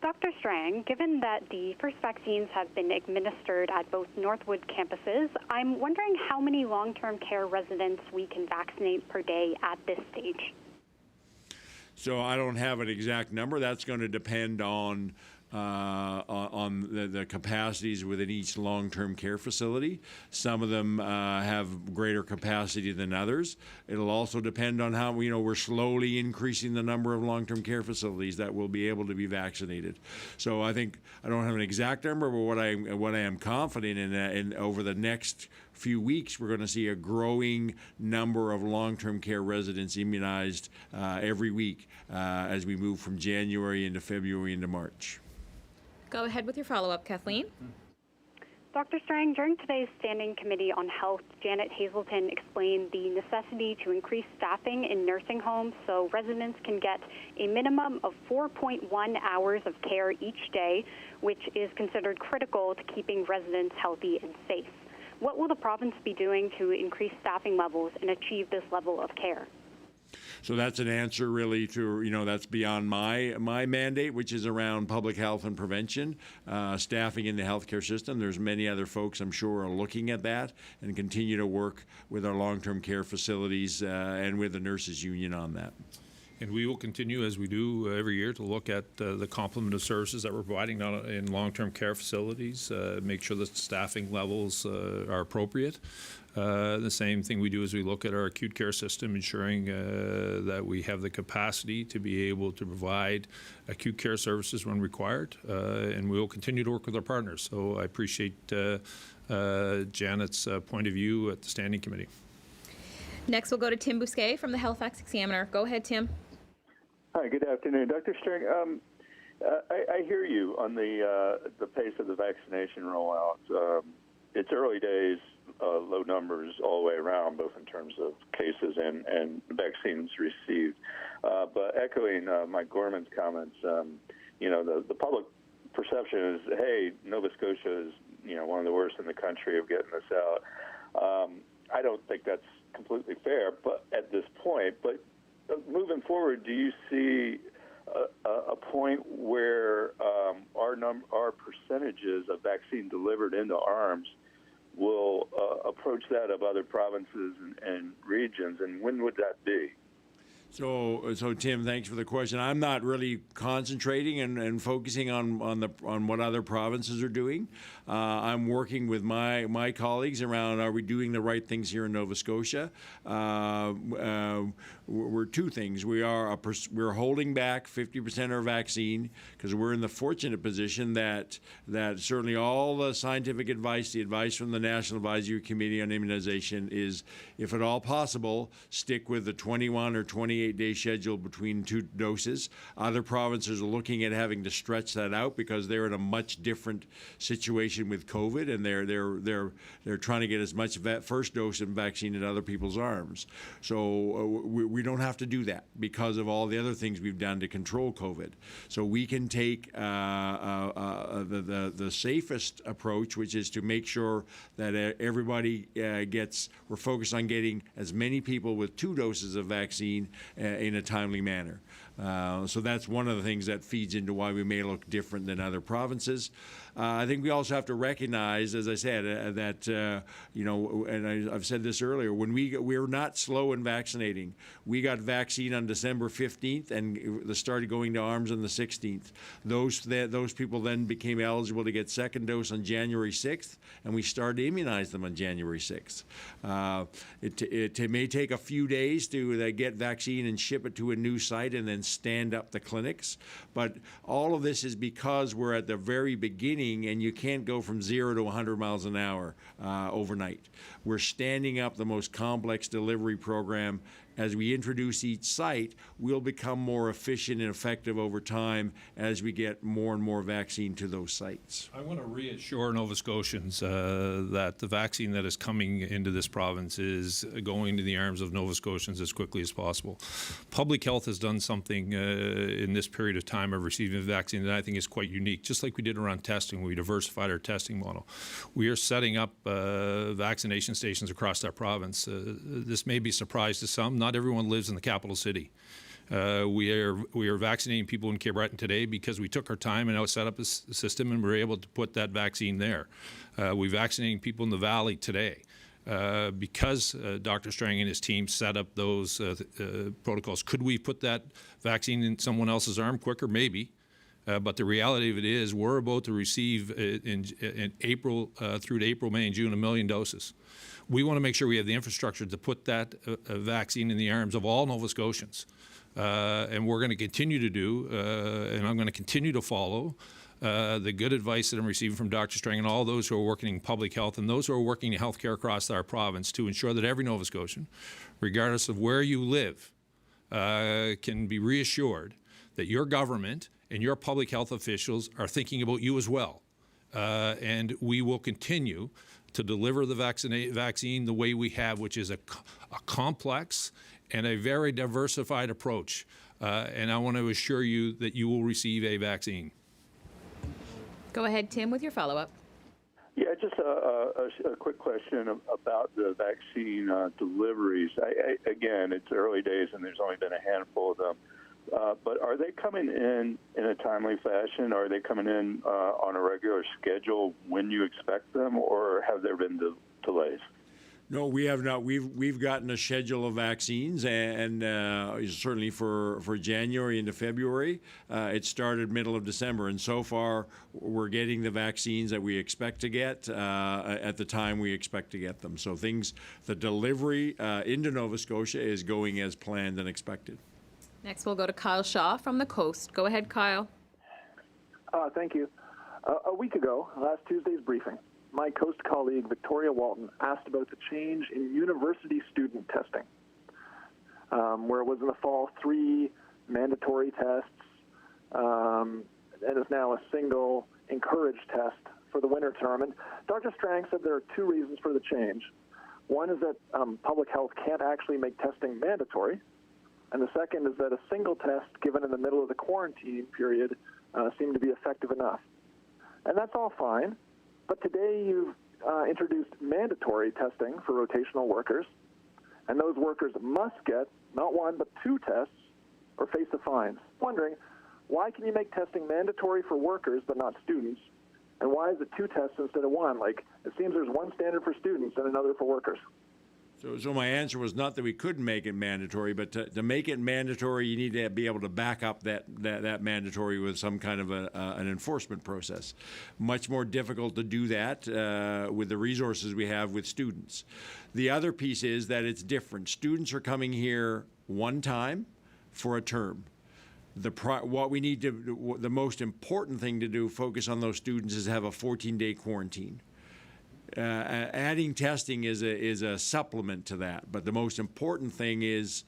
Dr. Strang, given that the first vaccines have been administered at both Northwood campuses, I'm wondering how many long-term care residents we can vaccinate per day at this stage. So I don't have an exact number. That's going to depend on the capacities within each long-term care facility. Some of them have greater capacity than others. It'll also depend on how we're slowly increasing the number of long-term care facilities that will be able to be vaccinated. So I think I don't have an exact number, but what I am confident in over the next few weeks, we're going to see a growing number of long-term care residents immunized every week as we move from January into February into March. Go ahead with your follow-up, Kathleen. Dr. Strang, during today's Standing Committee on Health, Janet Hazelton explained the necessity to increase staffing in nursing homes so residents can get a minimum of 4.1 hours of care each day, which is considered critical to keeping residents healthy and safe. What will the province be doing to increase staffing levels and achieve this level of care? So that's an answer really to, that's beyond my mandate, which is around public health and prevention, staffing in the healthcare system. There's many other folks I'm sure are looking at that and continue to work with our long-term care facilities and with the nurses union on that. And we will continue, as we do every year, to look at the complement of services that we're providing in long-term care facilities, make sure that staffing levels are appropriate. The same thing we do as we look at our acute care system, ensuring that we have the capacity to be able to provide acute care services when required. And we will continue to work with our partners. So I appreciate Janet's point of view at the Standing Committee. Next, we'll go to Tim Bousquet from the Halifax Examiner. Go ahead, Tim. Hi, good afternoon. Dr. Strang, I hear you on the pace of the vaccination rollout. It's early days, low numbers all the way around, both in terms of cases and vaccines received. But echoing Mike Gorman's comments, the public perception is, hey, Nova Scotia is, one of the worst in the country of getting this out. I don't think that's completely fair, but at this point, but moving forward, do you see a point where our percentages of vaccine delivered into arms will approach that of other provinces and regions, and when would that be? So Tim, thanks for the question. I'm not really concentrating and focusing on what other provinces are doing. I'm working with my colleagues around, are we doing the right things here in Nova Scotia? We're two things. We're holding back 50% of our vaccine because we're in the fortunate position that certainly all the scientific advice, the advice from the National Advisory Committee on Immunization is, if at all possible, stick with the 21 or 28-day schedule between two doses. Other provinces are looking at having to stretch that out because they're in a much different situation with COVID, and they're trying to get as much first dose of vaccine in other people's arms. So we don't have to do that because of all the other things we've done to control COVID. So we can take the safest approach, which is to make sure that everybody we're focused on getting as many people with 2 doses of vaccine in a timely manner. So that's one of the things that feeds into why we may look different than other provinces. I think we also have to recognize, as I said, that, and I've said this earlier, when we're not slow in vaccinating. We got vaccine on December 15th and started going to arms on the 16th. Those people then became eligible to get second dose on January 6th, and we started to immunize them on January 6th. It may take a few days to get vaccine and ship it to a new site and then stand up the clinics. But all of this is because we're at the very beginning, and you can't go from 0 to 100 miles an hour overnight. We're standing up the most complex delivery program. As we introduce each site, we'll become more efficient and effective over time as we get more and more vaccine to those sites. I want to reassure Nova Scotians that the vaccine that is coming into this province is going to the arms of Nova Scotians as quickly as possible. Public health has done something in this period of time of receiving the vaccine that I think is quite unique, just like we did around testing. We diversified our testing model. We are setting up vaccination stations across our province. This may be a surprise to some. Not everyone lives in the capital city. We are vaccinating people in Cape Breton today because we took our time and set up a system and were able to put that vaccine there. We're vaccinating people in the valley today because Dr. Strang and his team set up those protocols. Could we put that vaccine in someone else's arm quicker? Maybe. But the reality of it is we're about to receive in April through to April, May, and June 1 million doses. We want to make sure we have the infrastructure to put that vaccine in the arms of all Nova Scotians. And we're going to continue to do, and I'm going to continue to follow the good advice that I'm receiving from Dr. Strang and all those who are working in public health and those who are working in healthcare across our province to ensure that every Nova Scotian, regardless of where you live, can be reassured that your government and your public health officials are thinking about you as well. And we will continue to deliver the vaccine the way we have, which is a complex and a very diversified approach. And I want to assure you that you will receive a vaccine. Go ahead, Tim, with your follow-up. Yeah, just a quick question about the vaccine deliveries. Again, it's early days and there's only been a handful of them. But are they coming in a timely fashion? Are they coming in on a regular schedule when you expect them, or have there been delays? No, we have not. We've gotten a schedule of vaccines, and certainly for January into February, it started middle of December, and so far we're getting the vaccines that we expect to get at the time we expect to get them. So the delivery into Nova Scotia is going as planned and expected. Next, we'll go to Kyle Shaw from the Coast. Go ahead, Kyle. Thank you. A week ago, last Tuesday's briefing, my Coast colleague Victoria Walton asked about the change in university student testing, where it was in the fall 3 mandatory tests, and is now a single encouraged test for the winter term. And Dr. Strang said there are 2 reasons for the change. One is that public health can't actually make testing mandatory, and the second is that a single test given in the middle of the quarantine period seemed to be effective enough. And that's all fine. But today you've introduced mandatory testing for rotational workers, and those workers must get not 1 but 2 tests or face the fines. Wondering, why can you make testing mandatory for workers but not students, and why is it 2 tests instead of 1? Like, it seems there's one standard for students and another for workers. So my answer was not that we couldn't make it mandatory, but to make it mandatory, you need to be able to back up that mandatory with some kind of an enforcement process. Much more difficult to do that with the resources we have with students. The other piece is that it's different. Students are coming here one time for a term. What we need to, the most important thing to do, focus on those students, is have a 14-day quarantine. Adding testing is a supplement to that, but the most important thing is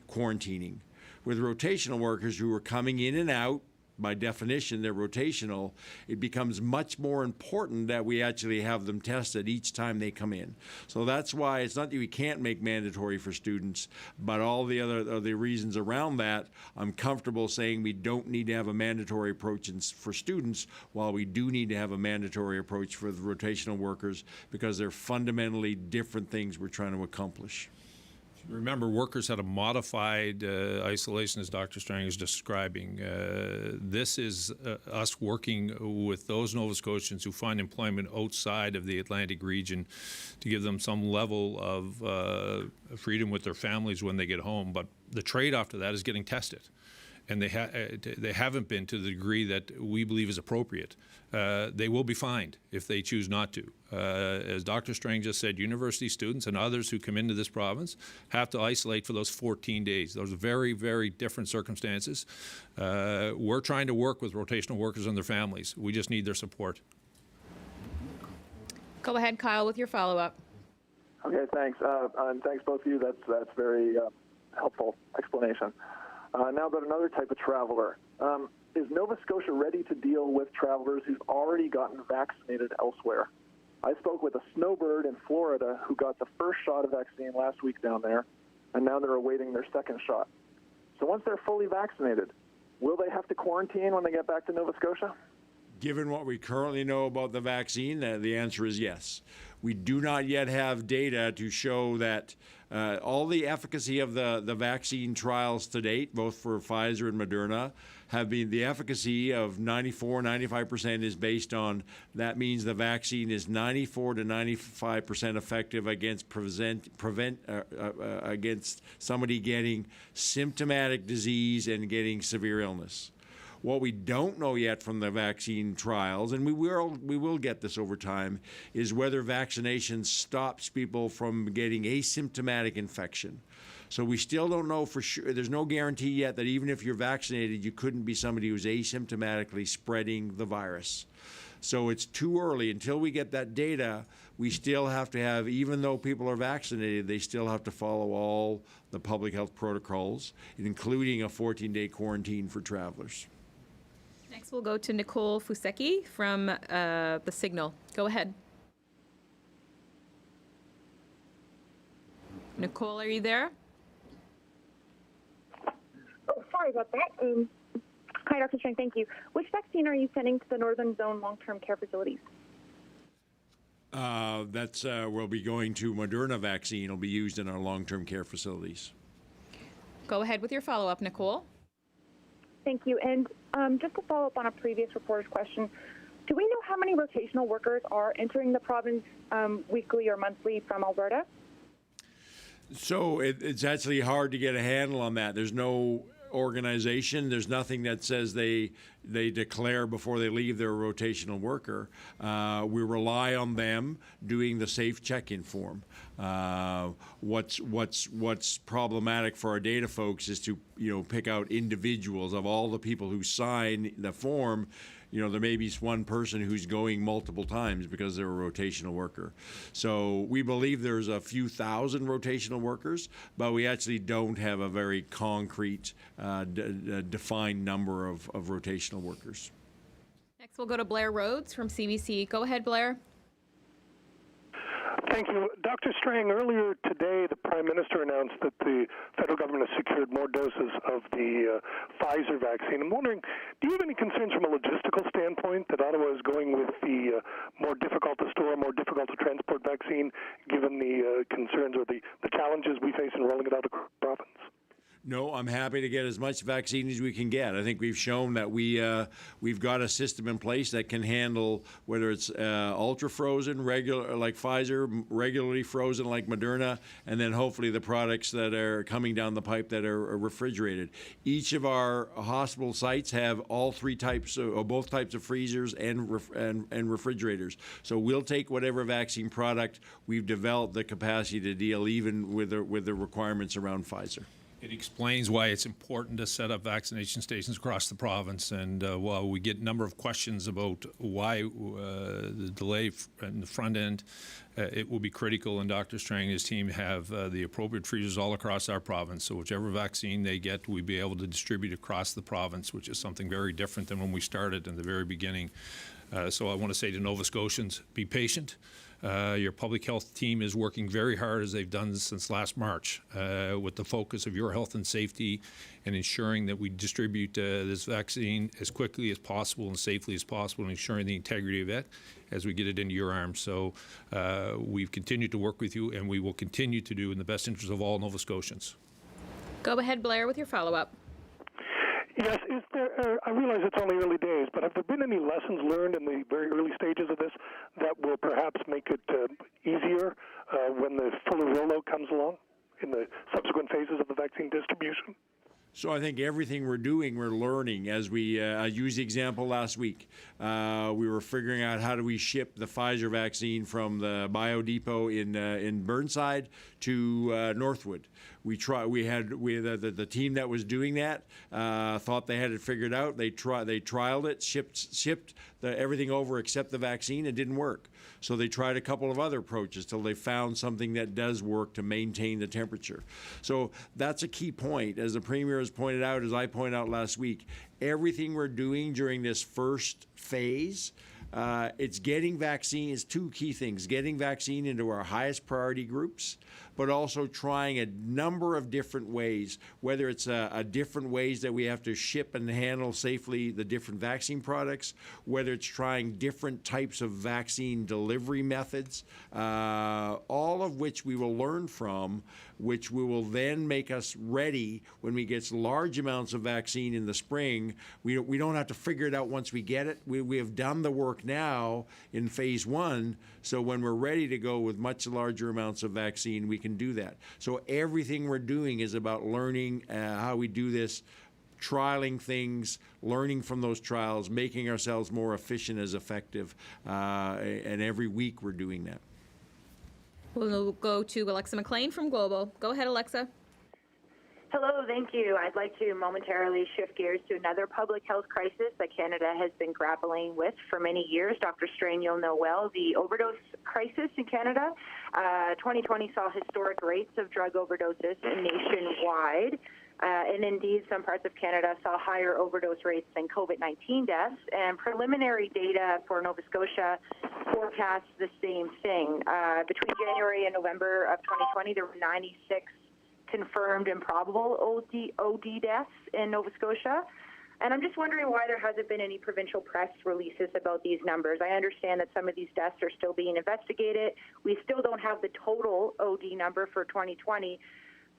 quarantining. With rotational workers who are coming in and out, by definition they're rotational, it becomes much more important that we actually have them tested each time they come in. So that's why it's not that we can't make mandatory for students, but all the other reasons around that, I'm comfortable saying we don't need to have a mandatory approach for students, while we do need to have a mandatory approach for the rotational workers, because they're fundamentally different things we're trying to accomplish. Remember, workers had a modified isolation, as Dr. Strang is describing. This is us working with those Nova Scotians who find employment outside of the Atlantic region to give them some level of freedom with their families when they get home. But the trade-off to that is getting tested. And they haven't been to the degree that we believe is appropriate. They will be fined if they choose not to. As Dr. Strang just said, university students and others who come into this province have to isolate for those 14 days. Those are very, very different circumstances. We're trying to work with rotational workers and their families. We just need their support. Go ahead, Kyle, with your follow-up. Okay, thanks. And thanks both of you. That's very helpful explanation. Now about another type of traveler. Is Nova Scotia ready to deal with travelers who've already gotten vaccinated elsewhere? I spoke with a snowbird in Florida who got the first shot of vaccine last week down there, and now they're awaiting their second shot. So once they're fully vaccinated, will they have to quarantine when they get back to Nova Scotia? Given what we currently know about the vaccine, the answer is yes. We do not yet have data to show that all the efficacy of the vaccine trials to date, both for Pfizer and Moderna, have been the efficacy of 94-95% is based on, that means the vaccine is 94 to 95% effective against against somebody getting symptomatic disease and getting severe illness. What we don't know yet from the vaccine trials, and we will get this over time, is whether vaccination stops people from getting asymptomatic infection. So we still don't know for sure. There's no guarantee yet that even if you're vaccinated, you couldn't be somebody who's asymptomatically spreading the virus. So it's too early. Until we get that data, we still have to have, even though people are vaccinated, they still have to follow all the public health protocols, including a 14-day quarantine for travelers. Next, we'll go to Nicole Fusecki from The Signal. Go ahead. Nicole, are you there? Oh, sorry about that. Hi, Dr. Strang, thank you. Which vaccine are you sending to the Northern Zone long-term care facilities? We'll be going to Moderna vaccine. It'll be used in our long-term care facilities. Go ahead with your follow-up, Nicole. Thank you. And just to follow up on a previous reporter's question, do we know how many rotational workers are entering the province weekly or monthly from Alberta? So it's actually hard to get a handle on that. There's no organization. There's nothing that says they declare before they leave they're a rotational worker. We rely on them doing the safe check-in form. What's problematic for our data folks is to pick out individuals of all the people who sign the form. There may be one person who's going multiple times because they're a rotational worker. So we believe there's a few thousand rotational workers, but we actually don't have a very concrete, defined number of rotational workers. Next, we'll go to Blair Rhodes from CBC. Go ahead, Blair. Thank you. Dr. Strang, earlier today, the Prime Minister announced that the federal government has secured more doses of the Pfizer vaccine. I'm wondering, do you have any concerns from a logistical standpoint that Ottawa is going with the more difficult to store, more difficult to transport vaccine, given the concerns or the challenges we face in rolling it out across the province? No, I'm happy to get as much vaccine as we can get. I think we've shown that we've got a system in place that can handle whether it's ultra frozen, regular like Pfizer, regularly frozen like Moderna, and then hopefully the products that are coming down the pipe that are refrigerated. Each of our hospital sites have all three types or both types of freezers and refrigerators. So we'll take whatever vaccine product we've developed the capacity to deal even with the requirements around Pfizer. It explains why it's important to set up vaccination stations across the province. And while we get a number of questions about why the delay in the front end, it will be critical. And Dr. Strang and his team have the appropriate freezers all across our province. So whichever vaccine they get, we'll be able to distribute across the province, which is something very different than when we started in the very beginning. So I want to say to Nova Scotians, be patient. Your public health team is working very hard, as they've done since last March, with the focus of your health and safety and ensuring that we distribute this vaccine as quickly as possible and safely as possible, and ensuring the integrity of it as we get it into your arms. So we've continued to work with you, and we will continue to do in the best interest of all Nova Scotians. Go ahead, Blair, with your follow-up. Yes, I realize it's only early days, but have there been any lessons learned in the very early stages of this that will perhaps make it easier when the fuller rollout comes along in the subsequent phases of the vaccine distribution? So I think everything we're doing, we're learning. As we used the example last week, we were figuring out how do we ship the Pfizer vaccine from the bio depot in Burnside to Northwood. The team that was doing that thought they had it figured out. They trialed it, shipped everything over except the vaccine. It didn't work. So they tried a couple of other approaches till they found something that does work to maintain the temperature. So that's a key point. As the Premier has pointed out, as I pointed out last week, everything we're doing during this first phase, it's getting vaccine is two key things: getting vaccine into our highest priority groups, but also trying a number of different ways, whether it's different ways that we have to ship and handle safely the different vaccine products, whether it's trying different types of vaccine delivery methods, all of which we will learn from, which we will then make us ready when we get large amounts of vaccine in the spring. We don't have to figure it out once we get it. We have done the work now in phase 1, so when we're ready to go with much larger amounts of vaccine, we can do that. So everything we're doing is about learning how we do this, trialing things, learning from those trials, making ourselves more efficient as effective, and every week we're doing that. We'll go to Alexa McLean from Global. Go ahead, Alexa. Hello, thank you. I'd like to momentarily shift gears to another public health crisis that Canada has been grappling with for many years. Dr. Strang, you'll know well, the overdose crisis in Canada. 2020 saw historic rates of drug overdoses nationwide. And indeed, some parts of Canada saw higher overdose rates than COVID-19 deaths. And preliminary data for Nova Scotia forecasts the same thing. Between January and November of 2020, there were 96 confirmed and probable OD deaths in Nova Scotia. And I'm just wondering why there hasn't been any provincial press releases about these numbers. I understand that some of these deaths are still being investigated. We still don't have the total OD number for 2020,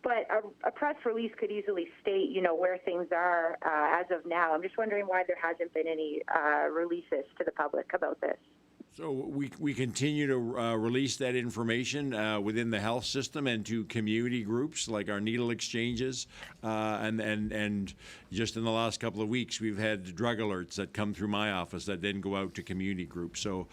but a press release could easily state, where things are as of now. I'm just wondering why there hasn't been any releases to the public about this. So we continue to release that information within the health system and to community groups like our needle exchanges, and just in the last couple of weeks we've had drug alerts that come through my office that then go out to community groups. So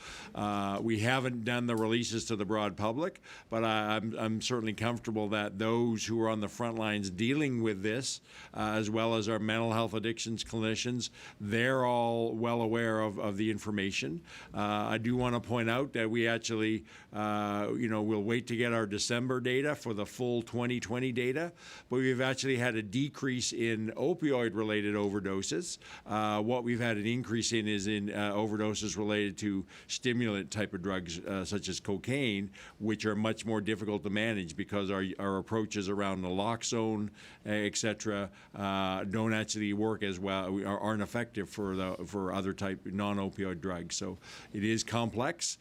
we haven't done the releases to the broad public, but I'm certainly comfortable that those who are on the front lines dealing with this, as well as our mental health addictions clinicians, they're all well aware of the information. I do want to point out that we actually, we'll wait to get our December data for the full 2020 data, but we've actually had a decrease in opioid-related overdoses. What we've had an increase in is in overdoses related to stimulant type of drugs, such as cocaine, which are much more difficult to manage because our approaches around naloxone, et cetera, don't actually work as well, aren't effective for other type non-opioid drugs. So it is complex.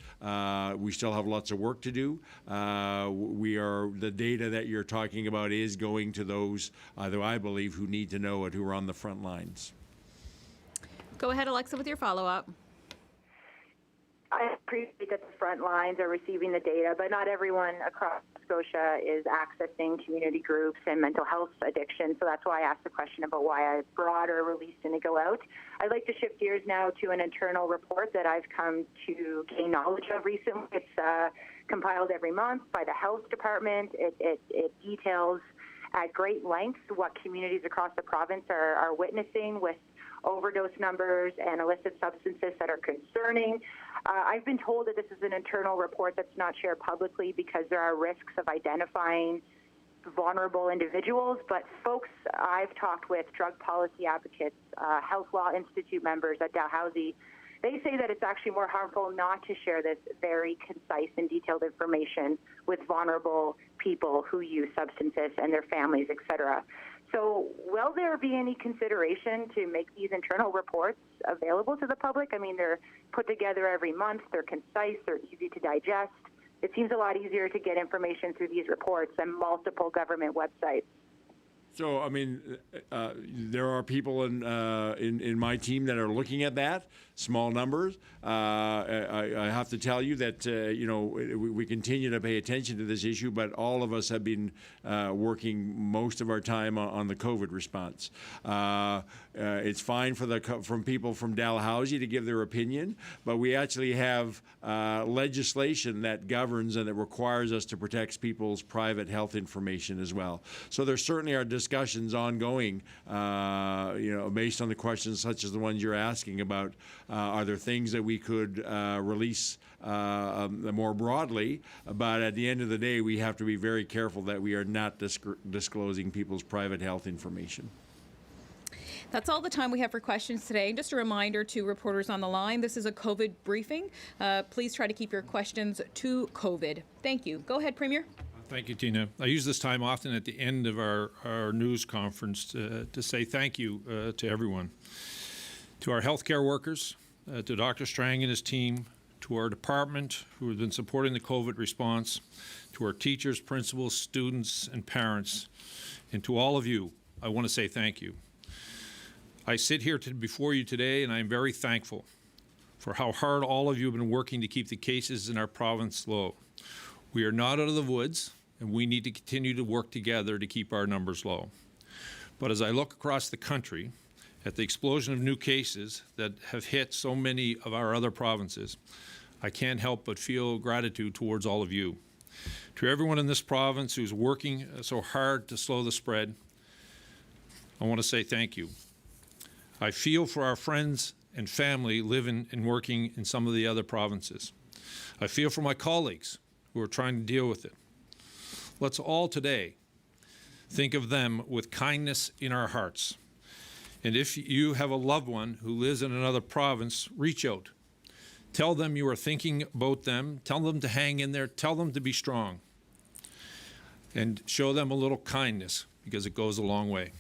We still have lots of work to do. The data that you're talking about is going to those, though I believe, who need to know it, who are on the front lines. Go ahead, Alexa, with your follow-up. I appreciate that the front lines are receiving the data, but not everyone across Scotia is accessing community groups and mental health addiction. So that's why I asked the question about why a broader release didn't go out. I'd like to shift gears now to an internal report that I've come to gain knowledge of recently. It's compiled every month by the health department. It details at great length what communities across the province are witnessing with overdose numbers and illicit substances that are concerning. I've been told that this is an internal report that's not shared publicly because there are risks of identifying vulnerable individuals, but folks I've talked with, drug policy advocates, Health Law Institute members at Dalhousie, they say that it's actually more harmful not to share this very concise and detailed information with vulnerable people who use substances and their families, et cetera. So will there be any consideration to make these internal reports available to the public? I mean, they're put together every month, they're concise, they're easy to digest. It seems a lot easier to get information through these reports than multiple government websites. So, I mean, there are people in my team that are looking at that, small numbers. I have to tell you that, we continue to pay attention to this issue, but all of us have been working most of our time on the COVID response. It's fine from people from Dalhousie to give their opinion, but we actually have legislation that governs and that requires us to protect people's private health information as well. So there certainly are discussions ongoing, based on the questions such as the ones you're asking about. Are there things that we could release more broadly? But at the end of the day, we have to be very careful that we are not disclosing people's private health information. That's all the time we have for questions today. Just a reminder to reporters on the line, this is a COVID briefing. Please try to keep your questions to COVID. Thank you. Go ahead, Premier. Thank you, Tina. I use this time often at the end of our news conference to say thank you to everyone. To our healthcare workers, to Dr. Strang and his team, to our department who have been supporting the COVID response, to our teachers, principals, students, and parents, and to all of you, I want to say thank you. I sit here before you today and I am very thankful for how hard all of you have been working to keep the cases in our province low. We are not out of the woods, and we need to continue to work together to keep our numbers low. But as I look across the country at the explosion of new cases that have hit so many of our other provinces, I can't help but feel gratitude towards all of you. To everyone in this province who's working so hard to slow the spread, I want to say thank you. I feel for our friends and family living and working in some of the other provinces. I feel for my colleagues who are trying to deal with it. Let's all today think of them with kindness in our hearts. And if you have a loved one who lives in another province, reach out. Tell them you are thinking about them. Tell them to hang in there. Tell them to be strong. And show them a little kindness because it goes a long way.